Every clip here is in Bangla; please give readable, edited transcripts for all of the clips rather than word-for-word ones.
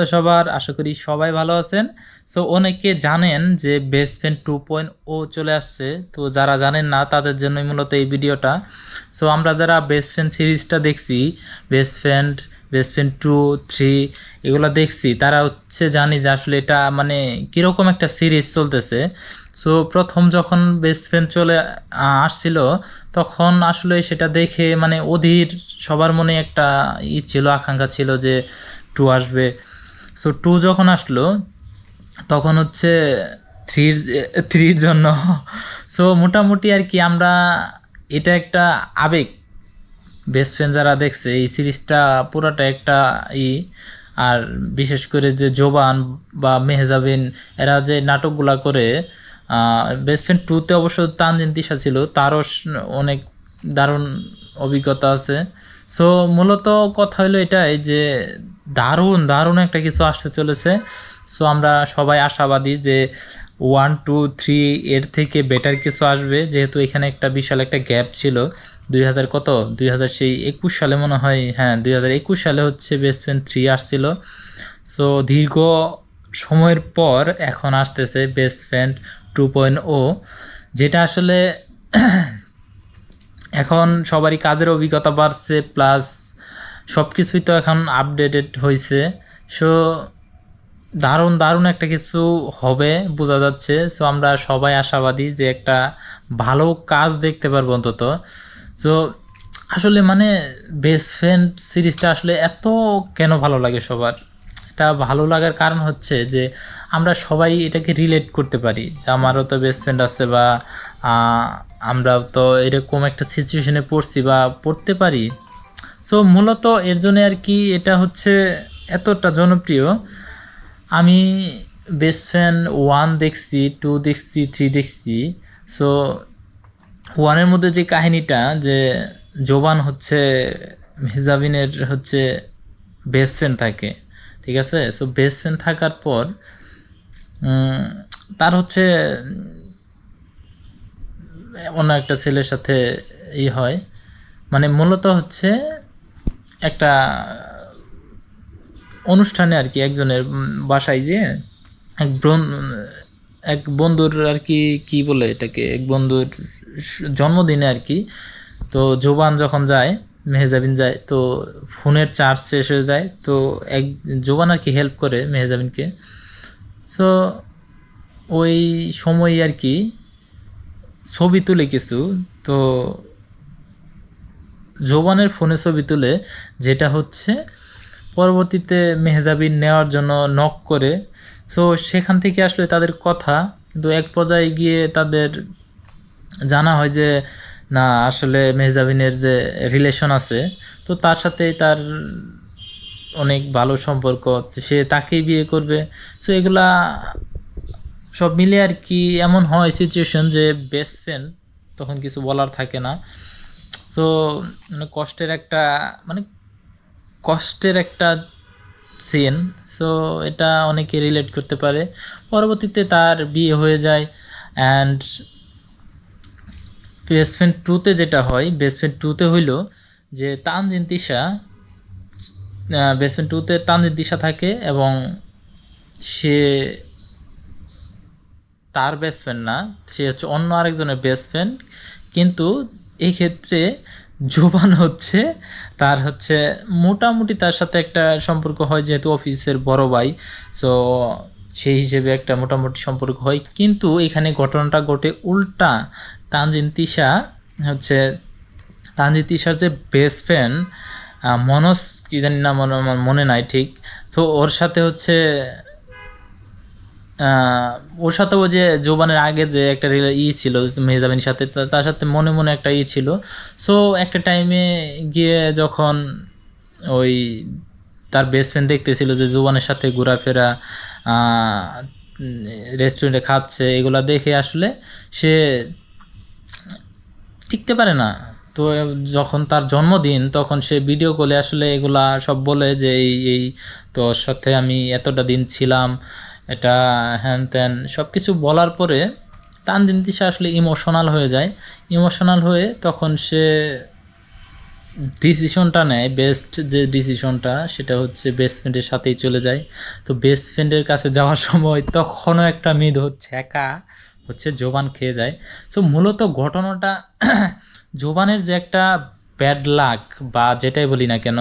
তো সবার আশা করি সবাই ভালো আছেন। সো অনেকে জানেন যে বেস্ট ফ্রেন্ড 2.0 চলে আসছে। তো যারা জানেন না তাদের জন্যই মূলত এই ভিডিওটা। সো আমরা যারা বেস্ট ফ্রেন্ড সিরিজটা দেখছি, বেস্ট ফ্রেন্ড, বেস্ট ফ্রেন্ড 2, 3 এগুলো দেখছি, তারা হচ্ছে জানি যে আসলে এটা মানে কীরকম একটা সিরিজ চলতেছে। সো প্রথম যখন বেস্ট ফ্রেন্ড চলে আসছিল, তখন আসলে সেটা দেখে মানে অধীর সবার মনে একটা ছিল, আকাঙ্ক্ষা ছিল যে 2 আসবে। সো 2 যখন আসলো তখন হচ্ছে থ্রির থ্রির জন্য সো মোটামুটি আর কি আমরা, এটা একটা আবেগ। বেস্ট ফ্রেন্ড যারা দেখছে এই সিরিজটা পুরোটা একটা ই। আর বিশেষ করে যে জোবান বা মেহজাবিন এরা যে নাটকগুলা করে, বেস্ট ফ্রেন্ড 2তে অবশ্য তানজিন তিশা ছিল, তারও অনেক দারুণ অভিজ্ঞতা আছে। সো মূলত কথা হলো এটাই যে দারুণ দারুণ একটা কিছু আসতে চলেছে। সো আমরা সবাই আশাবাদী যে 1, 2, 3 এর থেকে বেটার কিছু আসবে, যেহেতু এখানে একটা বিশাল একটা গ্যাপ ছিল। 2000 কত 2000 সেই 21 সালে মনে হয়, হ্যাঁ 2021 সালে হচ্ছে বেস্ট ফ্রেন্ড 3 আসছিল। সো দীর্ঘ সময়ের পর এখন আসতেছে বেস্ট ফ্রেন্ড 2.0, যেটা আসলে এখন সবারই কাজের অভিজ্ঞতা বাড়ছে, প্লাস সব কিছুই তো এখন আপডেটেড হয়েছে। সো দারুণ দারুণ একটা কিছু হবে বোঝা যাচ্ছে। সো আমরা সবাই আশাবাদী যে একটা ভালো কাজ দেখতে পারবো অন্তত। সো আসলে মানে বেস্ট ফ্রেন্ড সিরিজটা আসলে এত কেন ভালো লাগে সবার, এটা ভালো লাগার কারণ হচ্ছে যে আমরা সবাই এটাকে রিলেট করতে পারি। আমারও তো বেস্ট ফ্রেন্ড আছে, বা আমরাও তো এরকম একটা সিচুয়েশনে পড়ছি বা পড়তে পারি। সো মূলত এর জন্য আর কি এটা হচ্ছে এতটা জনপ্রিয়। আমি বেস্ট ফ্রেন্ড 1 দেখছি, 2 দেখছি, 3 দেখছি। সো 1-এর মধ্যে যে কাহিনীটা, যে জোবান হচ্ছে মেহজাবিনের হচ্ছে বেস্ট ফ্রেন্ড থাকে, ঠিক আছে। সো বেস্ট ফ্রেন্ড থাকার পর তার হচ্ছে অন্য একটা ছেলের সাথে হয়, মানে মূলত হচ্ছে একটা অনুষ্ঠানে আর কি, একজনের বাসায় যে এক এক বন্ধুর আর কি, কি বলে এটাকে, এক বন্ধুর জন্মদিনে আর কি। তো জোবান যখন যায়, মেহজাবিন যায়, তো ফোনের চার্জ শেষ হয়ে যায়। তো এক জোবান আর কি হেল্প করে মেহজাবিনকে। সো ওই সময় আর কি ছবি তুলে কিছু, তো জোবানের ফোনে ছবি তুলে, যেটা হচ্ছে পরবর্তীতে মেহজাবিন নেওয়ার জন্য নক করে। সো সেখান থেকে আসলে তাদের কথা, কিন্তু এক পর্যায়ে গিয়ে তাদের জানা হয় যে না, আসলে মেহজাবিনের যে রিলেশন আছে, তো তার সাথেই তার অনেক ভালো সম্পর্ক, সে তাকেই বিয়ে করবে। সো এগুলা সব মিলে আর কি এমন হয় সিচুয়েশন যে বেস্ট ফ্রেন্ড তখন কিছু বলার থাকে না। সো মানে কষ্টের একটা সিন। সো এটা অনেকে রিলেট করতে পারে। পরবর্তীতে তার বিয়ে হয়ে যায়। অ্যান্ড বেস্ট ফ্রেন্ড 2-তে যেটা হয়, বেস্ট ফ্রেন্ড 2-তে হইল যে তানজিন তিশা, বেস্ট ফ্রেন্ড 2-তে তানজিন তিশা থাকে, এবং সে তার বেস্ট ফ্রেন্ড না, সে হচ্ছে অন্য আরেকজনের বেস্ট ফ্রেন্ড। কিন্তু এই ক্ষেত্রে জোবান হচ্ছে তার হচ্ছে মোটামুটি তার সাথে একটা সম্পর্ক হয়, যেহেতু অফিসের বড় ভাই। সো সেই হিসেবে একটা মোটামুটি সম্পর্ক হয়। কিন্তু এখানে ঘটনাটা ঘটে উল্টা। তানজিন তিশা হচ্ছে, তানজিন তিশার যে বেস্ট ফ্রেন্ড মনস কি জানি না, আমার মনে নাই ঠিক। তো ওর সাথে হচ্ছে ওর সাথে ও যে জোবানের আগে যে একটা ছিল মেহজাবিনের সাথে, তার সাথে মনে মনে একটা ছিল। সো একটা টাইমে গিয়ে যখন ওই তার বেস্ট ফ্রেন্ড দেখতেছিল যে জোবানের সাথে ঘোরাফেরা, রেস্টুরেন্টে খাচ্ছে, এগুলা দেখে আসলে সে টিকতে পারে না। তো যখন তার জন্মদিন, তখন সে ভিডিও কলে আসলে এগুলা সব বলে যে এই তোর সাথে আমি এতটা দিন ছিলাম, এটা হ্যান ত্যান সব কিছু বলার পরে তানজিন তিশা আসলে ইমোশনাল হয়ে যায়। ইমোশনাল হয়ে তখন সে ডিসিশনটা নেয়, বেস্ট যে ডিসিশনটা সেটা হচ্ছে বেস্ট ফ্রেন্ডের সাথেই চলে যায়। তো বেস্ট ফ্রেন্ডের কাছে যাওয়ার সময় তখনও একটা মেয়ে হচ্ছে একা হচ্ছে জোবান খেয়ে যায়। সো মূলত ঘটনাটা জোবানের যে একটা ব্যাড লাক বা যেটাই বলি না কেন,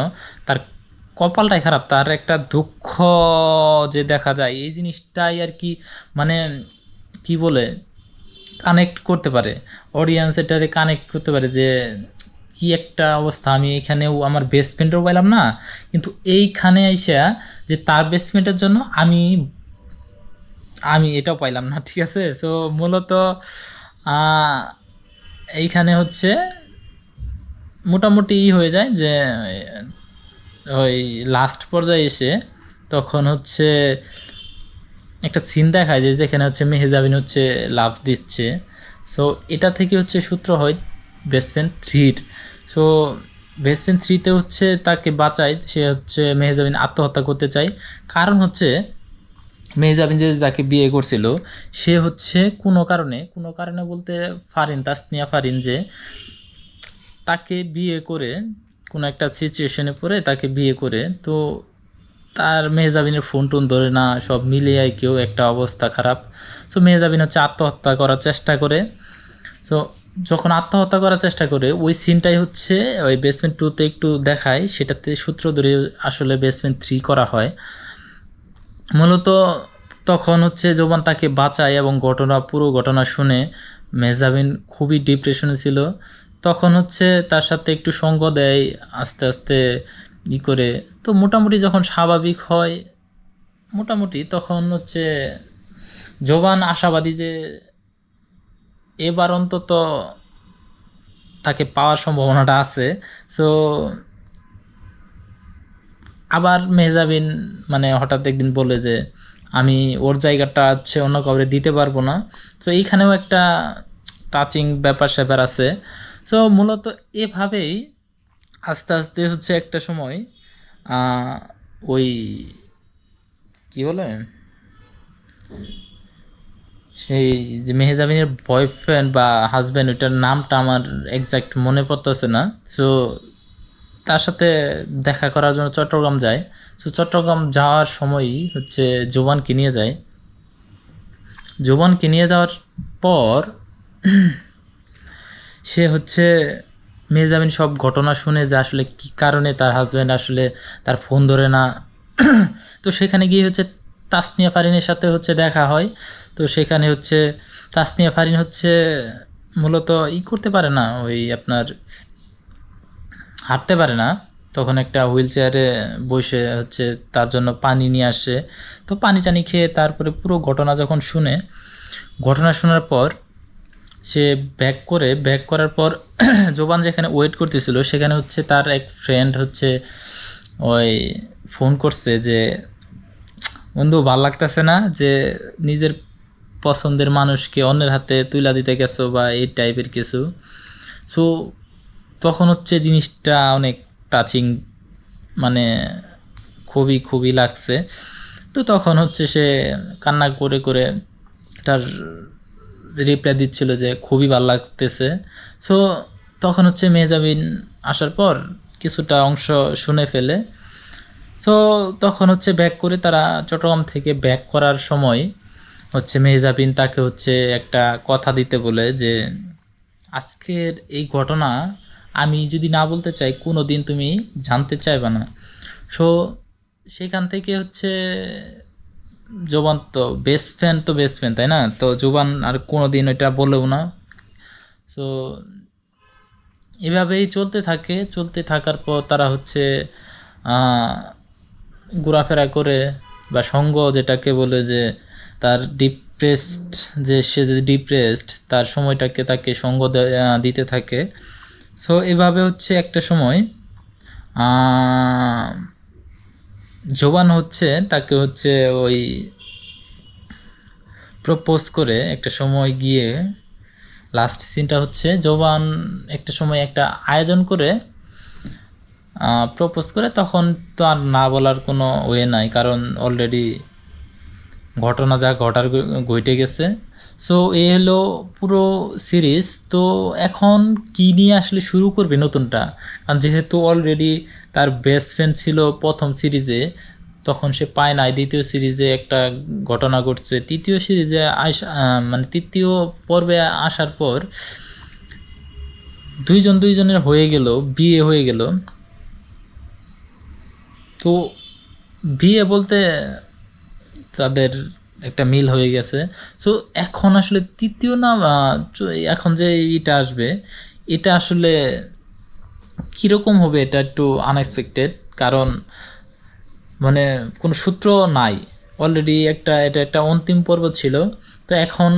তার কপালটাই খারাপ, তার একটা দুঃখ যে দেখা যায় এই জিনিসটাই আর কি, মানে কি বলে কানেক্ট করতে পারে, অডিয়েন্স এটারে কানেক্ট করতে পারে যে কি একটা অবস্থা, আমি এখানেও আমার বেস্ট ফ্রেন্ডও পাইলাম না, কিন্তু এইখানে আইসা যে তার বেস্ট ফ্রেন্ডের জন্য আমি আমি এটাও পাইলাম না, ঠিক আছে। সো মূলত আহ, এইখানে হচ্ছে মোটামুটি হয়ে যায় যে ওই লাস্ট পর্যায়ে এসে তখন হচ্ছে একটা সিন দেখায় যে যেখানে হচ্ছে মেহেজাবিন হচ্ছে লাভ দিচ্ছে। সো এটা থেকে হচ্ছে সূত্র হয় বেস্ট ফ্রেন্ড থ্রির। সো বেস্ট ফ্রেন্ড থ্রিতে হচ্ছে তাকে বাঁচায়, সে হচ্ছে মেহেজাবিন আত্মহত্যা করতে চায়। কারণ হচ্ছে মেহজাবিন যে যাকে বিয়ে করছিল সে হচ্ছে কোনো কারণে বলতে ফারিন, তাসনিয়া ফারিন, যে তাকে বিয়ে করে কোনো একটা সিচুয়েশনে পড়ে তাকে বিয়ে করে, তো তার মেহজাবিনের ফোন টোন ধরে না, সব মিলিয়ে কেউ একটা অবস্থা খারাপ। সো মেহজাবিন হচ্ছে আত্মহত্যা করার চেষ্টা করে। সো যখন আত্মহত্যা করার চেষ্টা করে ওই সিনটাই হচ্ছে ওই বেসমেন্ট টুতে একটু দেখায়, সেটাতে সূত্র ধরে আসলে বেসমেন্ট থ্রি করা হয় মূলত। তখন হচ্ছে জোবান তাকে বাঁচায় এবং পুরো ঘটনা শুনে মেহজাবিন খুবই ডিপ্রেশনে ছিল। তখন হচ্ছে তার সাথে একটু সঙ্গ দেয় আস্তে আস্তে করে। তো মোটামুটি যখন স্বাভাবিক হয় মোটামুটি, তখন হচ্ছে জোবান আশাবাদী যে এবার অন্তত তাকে পাওয়ার সম্ভাবনাটা আছে। সো আবার মেহজাবিন মানে হঠাৎ একদিন বলে যে আমি ওর জায়গাটা হচ্ছে অন্য কাউরে দিতে পারবো না। তো এইখানেও একটা টাচিং ব্যাপার স্যাপার আছে। সো মূলত এভাবেই আস্তে আস্তে হচ্ছে একটা সময় ওই কি বলে সেই যে মেহজাবিনের বয়ফ্রেন্ড বা হাজব্যান্ড, ওইটার নামটা আমার এক্সাক্ট মনে পড়তেছে না। সো তার সাথে দেখা করার জন্য চট্টগ্রাম যায়। সো চট্টগ্রাম যাওয়ার সময়ই হচ্ছে জোবানকে নিয়ে যায়। জোবানকে নিয়ে যাওয়ার পর সে হচ্ছে মেহজাবিন সব ঘটনা শুনে যে আসলে কি কারণে তার হাজব্যান্ড আসলে তার ফোন ধরে না। তো সেখানে গিয়ে হচ্ছে তাসনিয়া ফারিনের সাথে হচ্ছে দেখা হয়। তো সেখানে হচ্ছে তাসনিয়া ফারিন হচ্ছে মূলত করতে পারে না, ওই আপনার হাঁটতে পারে না। তখন একটা হুইল চেয়ারে বসে হচ্ছে তার জন্য পানি নিয়ে আসে। তো পানি টানি খেয়ে তারপরে পুরো ঘটনা যখন শুনে, ঘটনা শোনার পর সে ব্যাক করার পর জোবান যেখানে ওয়েট করতেছিল সেখানে হচ্ছে তার এক ফ্রেন্ড হচ্ছে ওই ফোন করছে যে বন্ধু ভাল লাগতেছে না যে নিজের পছন্দের মানুষকে অন্যের হাতে তুইলা দিতে গেছো বা এই টাইপের কিছু। সো তখন হচ্ছে জিনিসটা অনেক টাচিং, মানে খুবই খুবই লাগছে। তো তখন হচ্ছে সে কান্না করে করে তার রিপ্লাই দিচ্ছিল যে খুবই ভালো লাগতেছে। সো তখন হচ্ছে মেহজাবিন আসার পর কিছুটা অংশ শুনে ফেলে। সো তখন হচ্ছে ব্যাক করে তারা চট্টগ্রাম থেকে ব্যাক করার সময় হচ্ছে মেহজাবিন তাকে হচ্ছে একটা কথা দিতে বলে যে আজকের এই ঘটনা আমি যদি না বলতে চাই কোনো দিন তুমি জানতে চাইবা না। সো সেখান থেকে হচ্ছে জোবান তো বেস্ট ফ্রেন্ড, তো বেস্ট ফ্রেন্ড তাই না, তো জোবান আর কোনো দিন ওইটা বলেও না। সো এভাবেই চলতে থাকার পর তারা হচ্ছে ঘোরাফেরা করে বা সঙ্গ যেটাকে বলে, যে তার ডিপ্রেসড, যে সে যে ডিপ্রেসড তার সময়টাকে তাকে সঙ্গ দিতে থাকে। সো এভাবে হচ্ছে একটা সময় জোবান হচ্ছে তাকে হচ্ছে ওই প্রপোজ করে একটা সময় গিয়ে, লাস্ট সিনটা হচ্ছে জোবান একটা সময় একটা আয়োজন করে প্রপোজ করে, তখন তো আর না বলার কোনো ওয়ে নাই, কারণ অলরেডি ঘটনা যা ঘটার ঘটে গেছে। সো এই হলো পুরো সিরিজ। তো এখন কি নিয়ে আসলে শুরু করবে নতুনটা, কারণ যেহেতু অলরেডি তার বেস্ট ফ্রেন্ড ছিল প্রথম সিরিজে, তখন সে পায় নাই, দ্বিতীয় সিরিজে একটা ঘটনা ঘটছে, তৃতীয় সিরিজে মানে তৃতীয় পর্বে আসার পর দুইজনের হয়ে গেল, বিয়ে হয়ে গেল। তো বিয়ে বলতে তাদের একটা মিল হয়ে গেছে। সো এখন আসলে তৃতীয় না এখন যে এটা আসবে, এটা আসলে কীরকম হবে এটা একটু আনএক্সপেক্টেড, কারণ মানে কোনো সূত্র নাই। অলরেডি এটা একটা অন্তিম পর্ব ছিল। তো এখন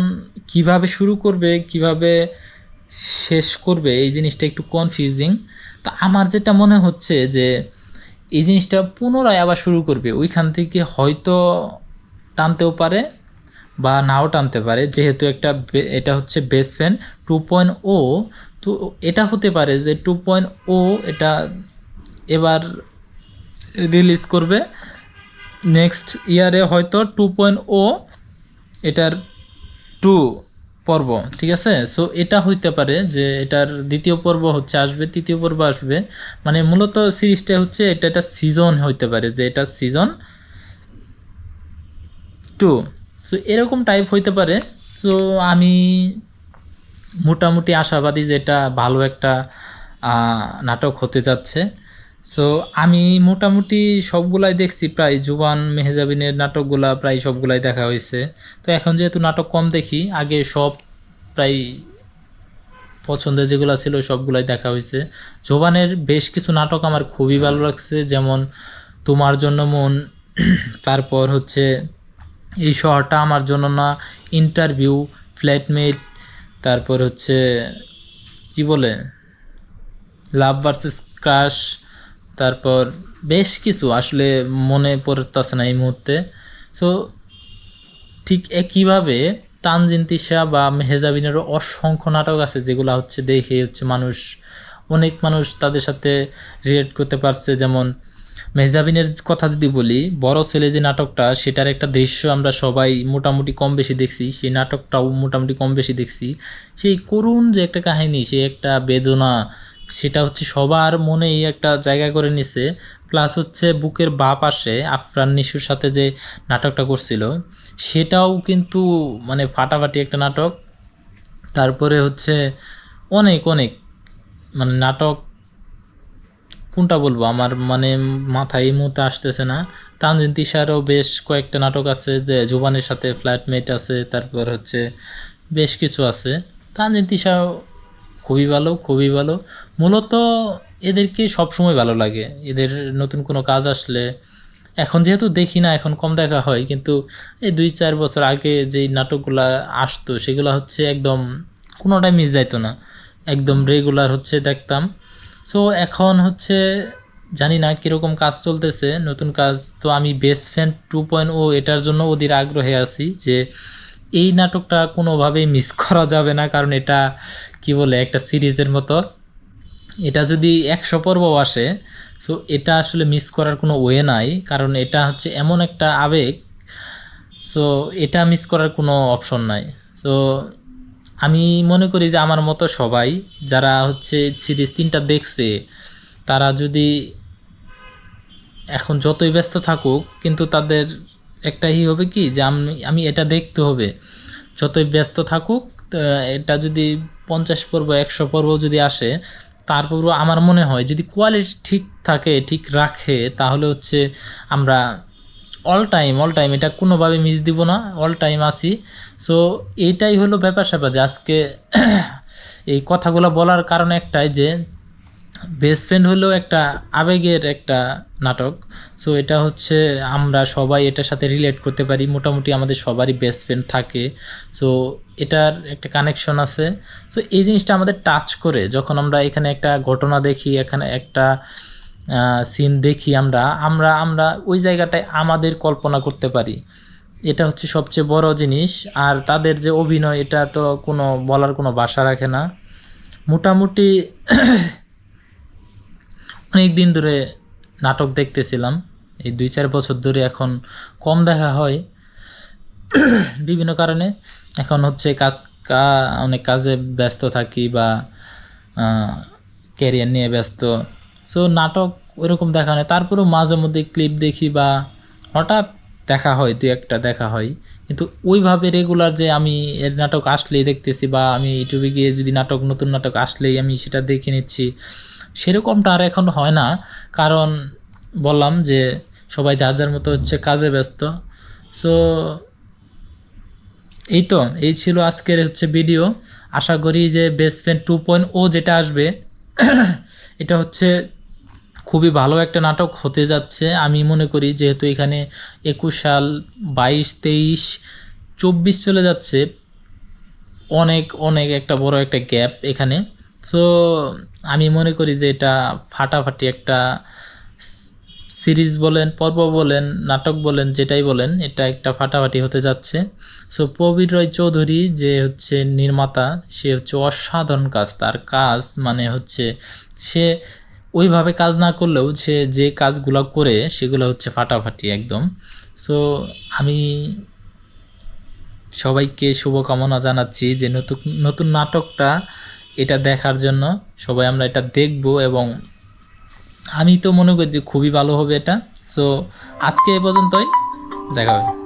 কিভাবে শুরু করবে, কিভাবে শেষ করবে, এই জিনিসটা একটু কনফিউজিং। তা আমার যেটা মনে হচ্ছে যে এই জিনিসটা পুনরায় আবার শুরু করবে, ওইখান থেকে হয়তো টানতেও পারে বা নাও টানতে পারে, যেহেতু এটা হচ্ছে বেস্ট ফ্রেন্ড 2.0। তো এটা হতে পারে যে 2.0 এটা এবার রিলিজ করবে নেক্সট ইয়ারে, হয়তো 2.0 এটার 2 পর্ব, ঠিক আছে। সো এটা হইতে পারে যে এটার দ্বিতীয় পর্ব হচ্ছে আসবে, তৃতীয় পর্ব আসবে, মানে মূলত সিরিজটা হচ্ছে এটা একটা সিজন হইতে পারে, যে এটা সিজন 2। সো এরকম টাইপ হইতে পারে। সো আমি মোটামুটি আশাবাদী যে এটা ভালো একটা নাটক হতে যাচ্ছে। সো আমি মোটামুটি সবগুলাই দেখছি, প্রায় জুবান মেহজাবিনের নাটকগুলা প্রায় সবগুলাই দেখা হয়েছে। তো এখন যেহেতু নাটক কম দেখি, আগে সব প্রায় পছন্দের যেগুলো ছিল সবগুলাই দেখা হয়েছে। জোবানের বেশ কিছু নাটক আমার খুবই ভালো লাগছে, যেমন তোমার জন্য মন, তারপর হচ্ছে এই শহরটা আমার জন্য না, ইন্টারভিউ, ফ্ল্যাটমেট, তারপর হচ্ছে কি বলে লাভ ভার্সেস ক্রাশ, তারপর বেশ কিছু আসলে মনে পড়তেছে না এই মুহূর্তে। সো ঠিক একইভাবে তানজিন তিশা বা মেহজাবিনেরও অসংখ্য নাটক আছে, যেগুলো হচ্ছে দেখে হচ্ছে অনেক মানুষ তাদের সাথে রিলেট করতে পারছে। যেমন মেহজাবিনের কথা যদি বলি, বড় ছেলে যে নাটকটা, সেটার একটা দৃশ্য আমরা সবাই মোটামুটি কম বেশি দেখছি, সেই নাটকটাও মোটামুটি কম বেশি দেখছি। সেই করুণ যে একটা কাহিনী, সে একটা বেদনা, সেটা হচ্ছে সবার মনেই একটা জায়গা করে নিছে। প্লাস হচ্ছে বুকের বাঁ পাশে আফরান নিশুর সাথে যে নাটকটা করছিল, সেটাও কিন্তু মানে ফাটাফাটি একটা নাটক। তারপরে হচ্ছে অনেক অনেক মানে নাটক, কোনটা বলবো আমার মানে মাথায় এই মুহূর্তে আসতেছে না। তানজিন তিশারও বেশ কয়েকটা নাটক আছে, যে জুবানের সাথে ফ্ল্যাটমেট আছে, তারপর হচ্ছে বেশ কিছু আছে। তানজিন তিশাও খুবই ভালো, খুবই ভালো। মূলত এদেরকে সবসময় ভালো লাগে, এদের নতুন কোনো কাজ আসলে। এখন যেহেতু দেখি না, এখন কম দেখা হয়, কিন্তু এই 2-4 বছর আগে যেই নাটকগুলা আসতো, সেগুলো হচ্ছে একদম কোনোটাই মিস যাইতো না, একদম রেগুলার হচ্ছে দেখতাম। সো এখন হচ্ছে জানি না কীরকম কাজ চলতেছে, নতুন কাজ। তো আমি বেস্ট ফ্রেন্ড 2.0 এটার জন্য অধীর আগ্রহে আছি, যে এই নাটকটা কোনোভাবেই মিস করা যাবে না, কারণ এটা কি বলে একটা সিরিজের মতো। এটা যদি 100 পর্ব আসে, সো এটা আসলে মিস করার কোনো ওয়ে নাই, কারণ এটা হচ্ছে এমন একটা আবেগ। সো এটা মিস করার কোনো অপশন নাই। সো আমি মনে করি যে আমার মতো সবাই যারা হচ্ছে সিরিজ 3টা দেখছে, তারা যদি এখন যতই ব্যস্ত থাকুক, কিন্তু তাদের একটাই হবে কি, যে আমি এটা দেখতে হবে, যতই ব্যস্ত থাকুক। এটা যদি 50 পর্ব 100 পর্ব যদি আসে, তারপরও আমার মনে হয় যদি কোয়ালিটি ঠিক থাকে, ঠিক রাখে, তাহলে হচ্ছে আমরা অল টাইম এটা কোনোভাবে মিস দিব না, অল টাইম আসি। সো এইটাই হলো ব্যাপার স্যাপার, যে আজকে এই কথাগুলো বলার কারণ একটাই, যে বেস্ট ফ্রেন্ড হলো একটা আবেগের একটা নাটক। সো এটা হচ্ছে আমরা সবাই এটার সাথে রিলেট করতে পারি, মোটামুটি আমাদের সবারই বেস্ট ফ্রেন্ড থাকে। সো এটার একটা কানেকশন আছে। সো এই জিনিসটা আমাদের টাচ করে, যখন আমরা এখানে একটা ঘটনা দেখি, এখানে একটা সিন দেখি, আমরা আমরা আমরা ওই জায়গাটায় আমাদের কল্পনা করতে পারি। এটা হচ্ছে সবচেয়ে বড় জিনিস। আর তাদের যে অভিনয়, এটা তো কোনো বলার কোনো ভাষা রাখে না। মোটামুটি অনেক দিন ধরে নাটক দেখতেছিলাম, এই 2-4 বছর ধরে এখন কম দেখা হয়। বিভিন্ন কারণে এখন হচ্ছে অনেক কাজে ব্যস্ত থাকি বা ক্যারিয়ার নিয়ে ব্যস্ত। সো নাটক ওইরকম দেখা হয়, তারপরেও মাঝে মধ্যে ক্লিপ দেখি বা হঠাৎ দেখা হয়, দু একটা দেখা হয়, কিন্তু ওইভাবে রেগুলার যে আমি এর নাটক আসলেই দেখতেছি বা আমি ইউটিউবে গিয়ে যদি নতুন নাটক আসলেই আমি সেটা দেখে নিচ্ছি, সেরকমটা আর এখন হয় না। কারণ বললাম যে সবাই যার যার মতো হচ্ছে কাজে ব্যস্ত। সো এই ছিল আজকের হচ্ছে ভিডিও। আশা করি যে বেস্ট ফ্রেন্ড 2.0 যেটা আসবে এটা হচ্ছে খুবই ভালো একটা নাটক হতে যাচ্ছে আমি মনে করি, যেহেতু এখানে 21 সাল, 22, 23, 24 চলে যাচ্ছে, অনেক অনেক একটা বড় একটা গ্যাপ এখানে। সো আমি মনে করি যে এটা ফাটাফাটি একটা সিরিজ বলেন, পর্ব বলেন, নাটক বলেন, যেটাই বলেন, এটা একটা ফাটাফাটি হতে যাচ্ছে। সো প্রবীর রয় চৌধুরী যে হচ্ছে নির্মাতা, সে হচ্ছে অসাধারণ কাজ, তার কাজ মানে হচ্ছে সে ওইভাবে কাজ না করলেও সে যে কাজগুলো করে সেগুলো হচ্ছে ফাটাফাটি একদম। সো আমি সবাইকে শুভকামনা জানাচ্ছি যে নতুন নতুন নাটকটা এটা দেখার জন্য। সবাই আমরা এটা দেখব এবং আমি তো মনে করি যে খুবই ভালো হবে এটা। সো আজকে এ পর্যন্তই, দেখা হবে।